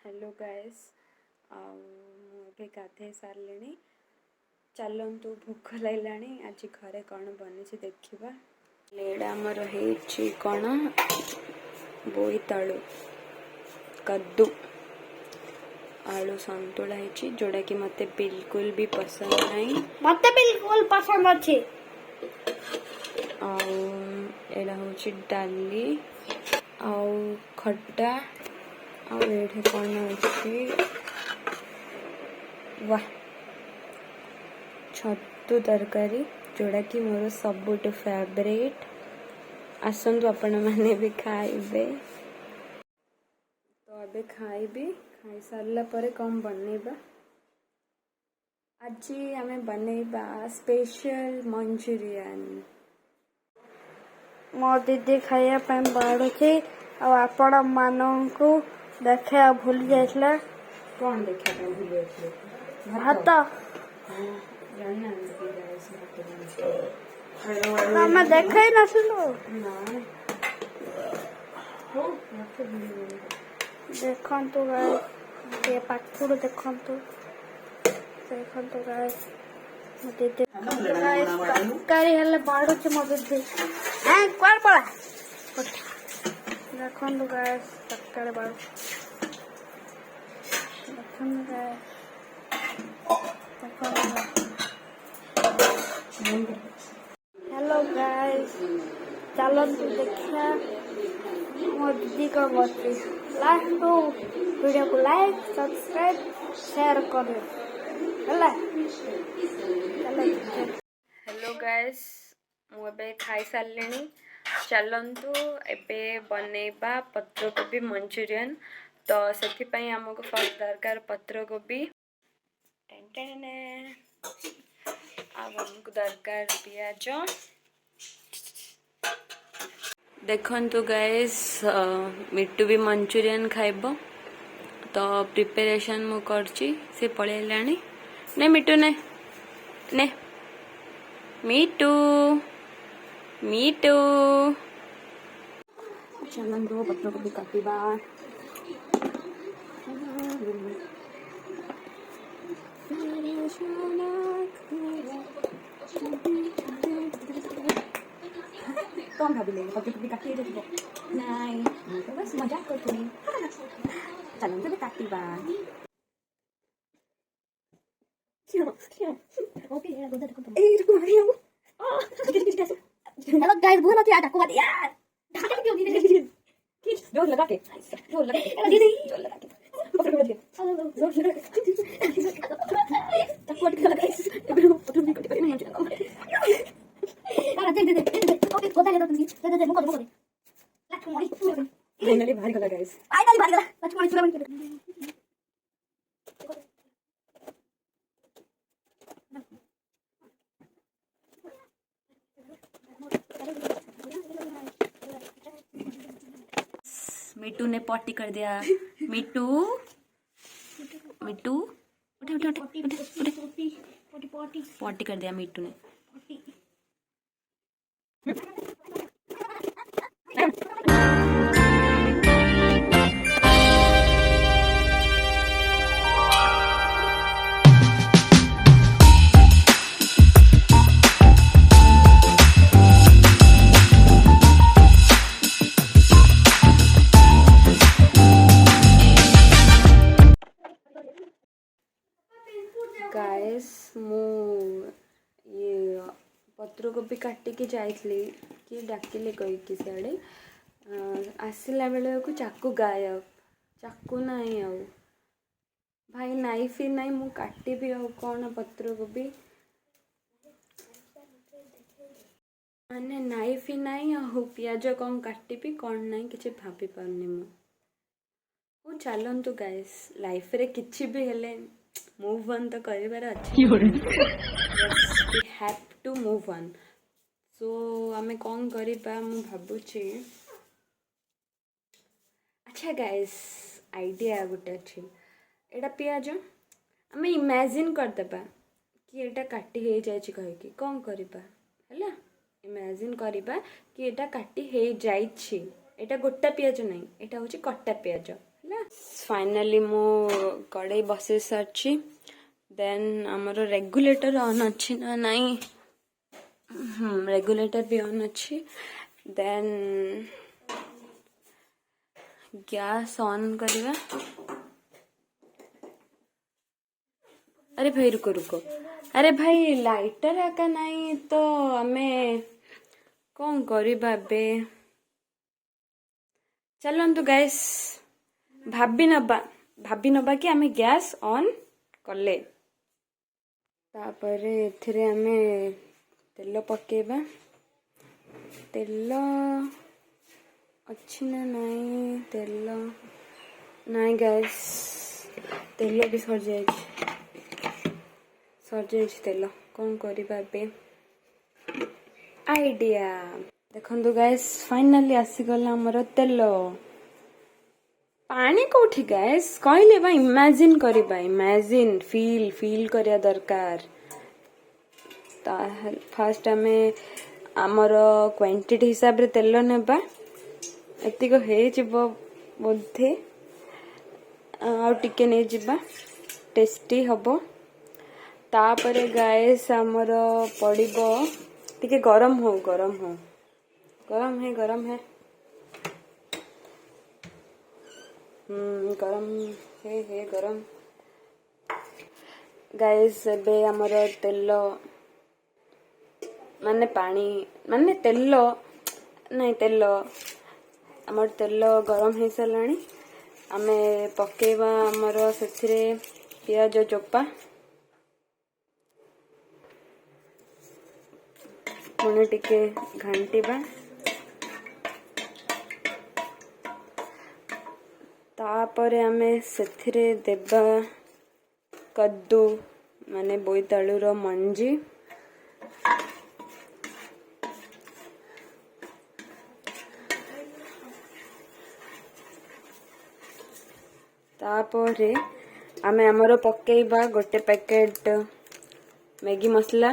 Hello guys मुझे गाधे सारे चलतु भूख लगे आज घरे कौन बनी देखा लेड़ा आमर है कौन बोईतालु कद्दू आलू संतुला है जोड़ा कि मते बिल्कुल भी पसंद नहीं मते बिल्कुल पसंद अच्छे एड़ा हूँ डाली आउ खट्टा आउ कौन अच्छी वाह छतु तरकारी जोड़ा कि मोर सबुठ फेवरेट आसतु आपण मैंने भी खाइबे तो अबे खाइबी खाई सारा पर कौन बनइबा आज आमे बनइबा स्पेशल मंचूरियन मो दीदी खाया बाढ़ुची आपण मानू देखा भूल जाइए कौन देखा भूल जाइए भात तमें देख ही नथिलु देखंतु गाइस ये पाखुड़ देखंतु देखंतु गाइस दीदी तरकारी हेले बाढ़ुची मो दीदी कुआर पड़ा देखंतु गाइस तरकारी बाढ़ देखंतु गाइस हेलो गाइस चलतु देखा मो दीदी को बच्ची लास्ट वीडियो को लाइक सब्सक्राइब शेयर कर हेलो गाइस मुझे खाई सारे चलतु एबे बनइबा पत्र कोबी मंचूरियन तो से आमको फर्स्ट दरकार पत्र कोबी आमको दरकार पियाज देखंतु गाइस मिट्टू भी मंचूरियन खाइब तो प्रिपरेशन मु करची से पळेलानी ने मिट्टू ने ने मिट्टू मिट्टू चलंतु पत्र कोबी काटिबा कौन भाभी लेंगे पत्र कोबी काटिए देखो नहीं तो बस मजाक करते चलंतु भी काटिबा ओके यार गोदा देखो ए रुको आ रही हूं हेलो गाइस भूल मत यार को यार ढाका क्यों नहीं जोर लगा के दीदी जोर लगा के पत्र कोबी जोर लगा के तक लगा पत्र कोबी काटिबा नहीं मंचूरियन दे ओके गोदा ले दो तुम दे मुको लक्ष्मणी फाइनली भारी गला गाइस फाइनली भारी गला लक्ष्मणी चूड़ा बन के मिट्टू ने पॉटी कर दिया मिट्टू मिट्टू उठे उठे उठे पॉटी कर दिया मिट्टू ने गाइस मु ये पत्र कोबी काटिकी जाइली कि डाकिले कहीकि सियाड़े आसला बेले को चाकू गायब चाकू नहीं आउ भाई नाइफ ही नहीं मु काटिबी आ कौन पत्र कोबी माने नाइफ ही नहीं आ पियाज कौन काटिबी कौन नहीं किसी भाभी पारनी मु चलतु गाइस लाइफ रे किछि भी हेले मूव ऑन तो करिबार अछि we have to move on so आमे कौन करिबा मु भाबुची अच्छा गाइस आइडिया गोटे अछि एटा पियाज आमे इमेजिन कर देबा कि एटा काटी हे जाय छि कहि कि कौन करिबा हैला इमेजिन करिबा कि एटा काटी हे जाय छि एटा गोटा पियाज नहीं एटा होछि कट्टा पियाज फाइनाली मो कड़े बसई सारी देन आमर रेगुलेटर ऑन अच्छी ना नहीं रेगुलेटर भी ऑन अच्छी देन गैस ऑन करवा अरे भाई रुको रुको अरे भाई लाइटर एका नहीं तो आमे कौन करवा बे चलतु गैस भाभी नबा कि आमे गैस ऑन कले तापरे एथिरे आमे तेल पकेबा तेल अच्छी ना नहीं तेल नहीं गैस तेल भी सर जाए तेल कौन करवा बे आइडिया देखो गैस फाइनाली आसीगला आमर तेल पानी कौटी गैस कहले बा इमेजिन करबा इमेजिन फील करिया दरकार फास्ट आमे आमर क्वांटिटी हिसाब रे तेल नेबा एतिक हे जिवो बोधे आ टिके नै जिबा टेस्टी हबो तापरे गैस आमर पड़िबो टिके गरम है गरम है गरम गैस एबे आमर तेल माने पानी माने तेल नहीं तेल आमर तेल गरम हो साराणी आमे पकेबा आमर सेथिरे पियाज चोपा पुणी टिके घांटीबा तापरे आमे सेथिरे देबा कद्दू माने बोईतालुर मंजी तापरे आमे आमर पकेबा गोटे पैकेट मैगी मसला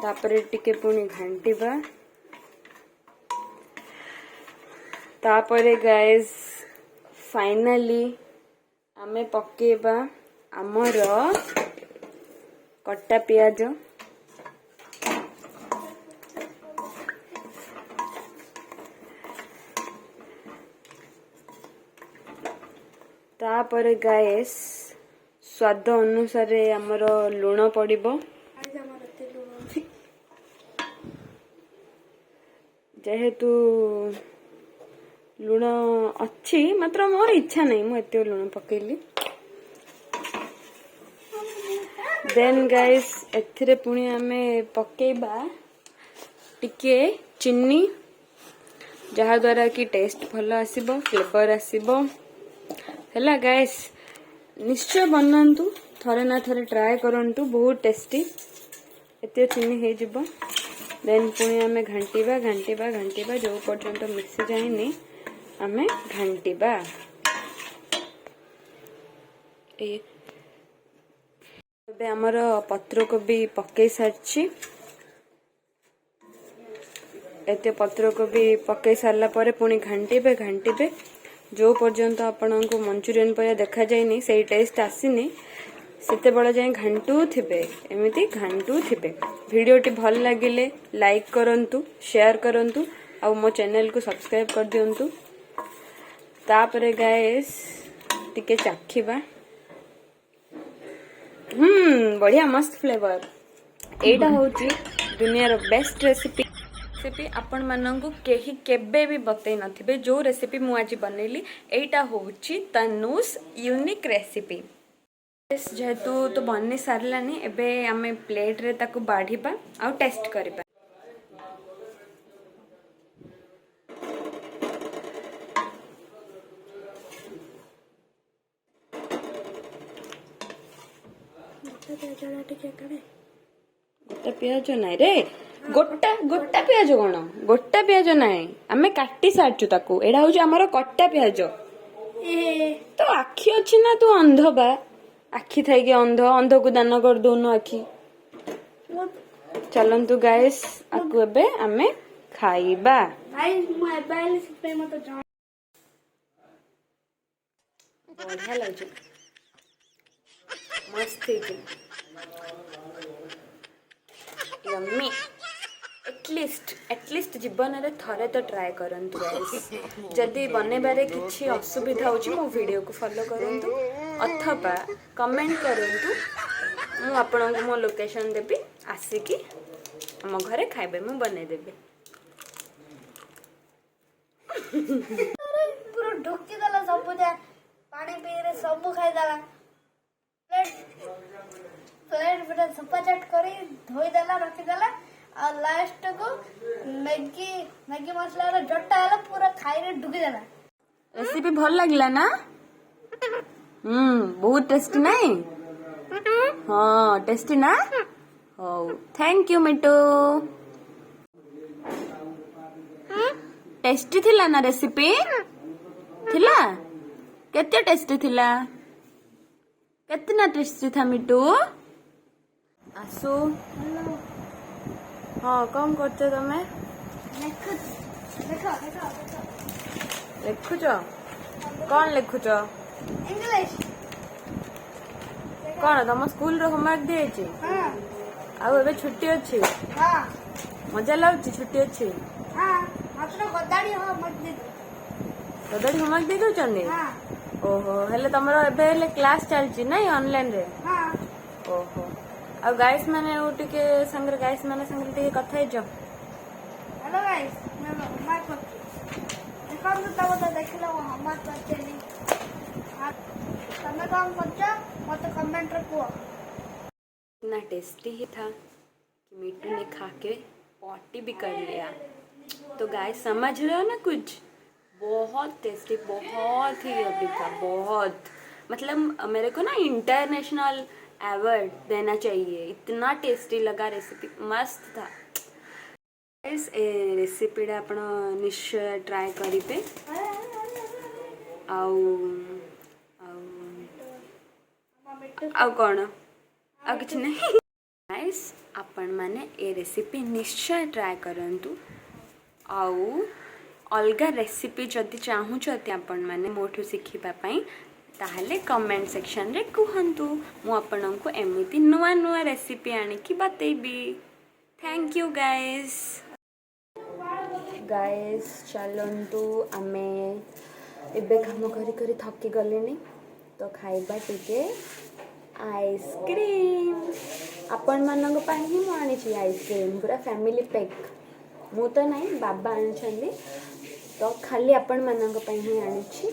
तापरे टिके पुणी घांटीबा तापरे गाइस फाइनली आमे पकेबा आमर कट्टा पियाज तापरे गाइस स्वाद अनुसार आमर लुण पड़िबो जेहेतु लुण अच्छी मात्र मोर इच्छा नहीं मुझे लुण पकेली देन गाइस एथिरे पुणी आमे पकेबा टिके चिन्नी जहा द्वारा कि टेस्ट भल आसीबो फ्लेवर आसीबो हैला गाइस निश्चय बनातु थरे ना थरे ट्राए करंतु बहुत टेस्टी एते चिन्नी हे जिवो देन पुणी आमे घांटीबा जो पर्यंत मिक्सी जाइनी आमे घांटीबा एबे हमर पत्र कोबी पकई सारछि एते पत्र कोबी पकई सारला परे पुणी घांटीबे जो पर्यंत आपनको मंचूरियन पर देखा जाइनी से टेस्ट आसीनी सेते बड़ा जाए घांटू थिबे एमिति घांटू थिबे वीडियोटी भल लागिले लाइक करंतु शेयर करंतु आ मो चैनल को सब्सक्राइब कर दियंतु तापरे गाइस टिके चाखिबा बढ़िया मस्त फ्लेवर एटा होची दुनिया रो बेस्ट रेसिपी आपण मानंकु केही केबे भी बतई नथिबे जो रेसिपी मु आज बनैली एटा होची तनुस यूनिक रेसिपी जेहेतु तो बनी सारलानी एबे आमे प्लेट रे ताकू बाढ़ीबा आ टेस्ट करबा गोटा पियाज नाई रे गोटा पियाज कौन गोटा पियाज नाई आमे काटी सारचु ताकू एडा होची हमर कट्टा पियाज तो आखी अछि ना तू अंध बा आखी थाई के अंध को दान कर दोनो आखी चलंतु गाइस आकु एबे आमे ଖାଇବା। गाइस मु एबे आइली से मत जान बढ़िया लाଗୁଛି मस्त ହେଇଛି यम्मी एटलिस्ट जीवन में थरे तो ट्राए करंतु गाइस जदि बनेबारे किछि असुविधा होछि मो वीडियो को फॉलो करंतु अथवा कमेंट करंतु मु आपनको मो लोकेशन देबी आसिकी हम घरे खाइबे मु बने देबी पूरा ढोकी देला सब जा पानी पी रे सब खाई देला प्लेट पूरा सफा चट करी धोई देला रखी देला और लास्ट को मैगी मसला रे जट्टा आला पूरा खाई रे ढुकी देला रेसिपी भल लागला ना बहुत टेस्टी नहीं हाँ टेस्टी ना हो थैंक यू मिटू टेस्टी थिला ना रेसिपी थिला केते टेस्टी थिला केतना टेस्टी था मिटू आसु हाँ कौन करते तमे देखो लिखुच कौन लिखुच इंग्लिश कौन तुम स्कूल रो होमवर्क दिए हां आउ एबे छुट्टी अच्छी हां मजा लाଗୁଛି छुट्टी अच्छी हां मात्र गदाड़ी हो मत दे गदाड़ी होमवर्क दे दउचंदी हां ओहो हेले तमरो एबे हेले क्लास चलची नै ऑनलाइन रे हां ओहो आ गाइस माने ओ टिके संगर गाइस माने संगर टिके कथा हे जो हेलो गाइस मैं होमवर्क करती देखो तो देखलो होमवर्क करते नहीं तमे काम करछो मत कमेंट रे को इतना टेस्टी ही था कि मिट्टू ने खा के पॉटी भी कर लिया तो गाइस समझ रहे हो ना कुछ बहुत टेस्टी बहुत ही अभी था बहुत मतलब मेरे को ना इंटरनेशनल अवार्ड देना चाहिए इतना टेस्टी लगा रेसिपी मस्त था गाइस ए रेसिपी आपण निश्चय ट्राई करिबे आउ आउ कौन आ किछ नहीं गाइस आपण माने ए रेसिपी निश्चय ट्राई करंतु आउ अलगा रेसिपी जदि चाहूछती आपण माने मोठू शिखिबा पई ताहले कमेंट सेक्शन रे कहंतु मु आपनको एमिति नुआ नुआ रेसिपी आनी की बतेबी थैंक यू गाइस चलंतु आमे एबे काम करी करी थकी गलेनी तो खाइबा टिके आइसक्रीम आपण मानक पाई ही मु आनी छी आइसक्रीम पूरा फैमिली पैक मु तो नहीं बाबा आनी छंदी तो खाली आपण मानक पाई ही आनी छी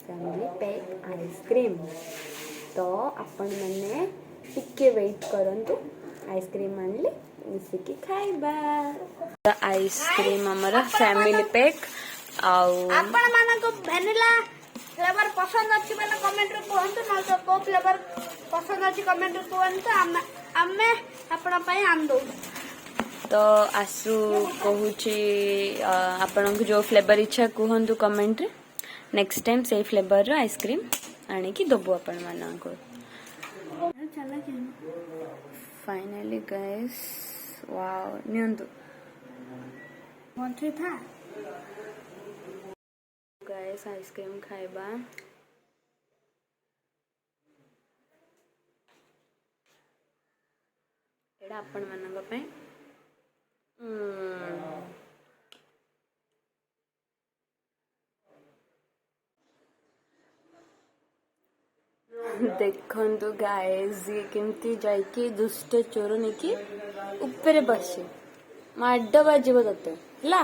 फैमिली पैक आइसक्रीम तो आपण माने टिके वेट करंतु आइसक्रीम आनले मिसिकी खाइबा आइसक्रीम हमारा फैमिली पैक आउ आपण मानको वैनिला फ्लेवर पसंद अछि बेला कमेंट रे कहंतु न तो को फ्लेवर पसंद अछि कमेंट रे कहंतु आमे आपण पई आन दो तो आसु कहूची आपण जो फ्लेवर इच्छा कहंतु कमेंट रे नेक्स्ट टाइम से फ्लेवर रो आइसक्रीम आने की दबो अपन माना को चला के फाइनली गाइस वाओ नियंतु मंत्री था गाइस आइसक्रीम खाइबा एडा अपन मानक पे देखंतु गाइस ये केमती जाइके दुष्ट चोर नेकी ऊपर बसे माड बाजिबो तते हला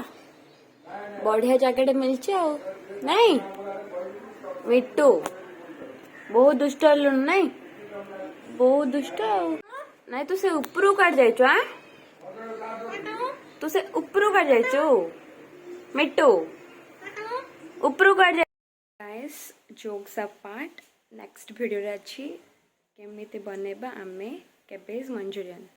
बढ़िया जैकेट मिलছে आ नहीं मिट्टू बहुत दुष्ट हलु नहीं बहुत दुष्ट नहीं तू से ऊपर काट जाइचो आ तू से ऊपर काट जाइचो मिट्टू ऊपर काट जाय guys jokes apart next video रे अछि केमिति बनेबा आमे कैबेज मंचूरियन।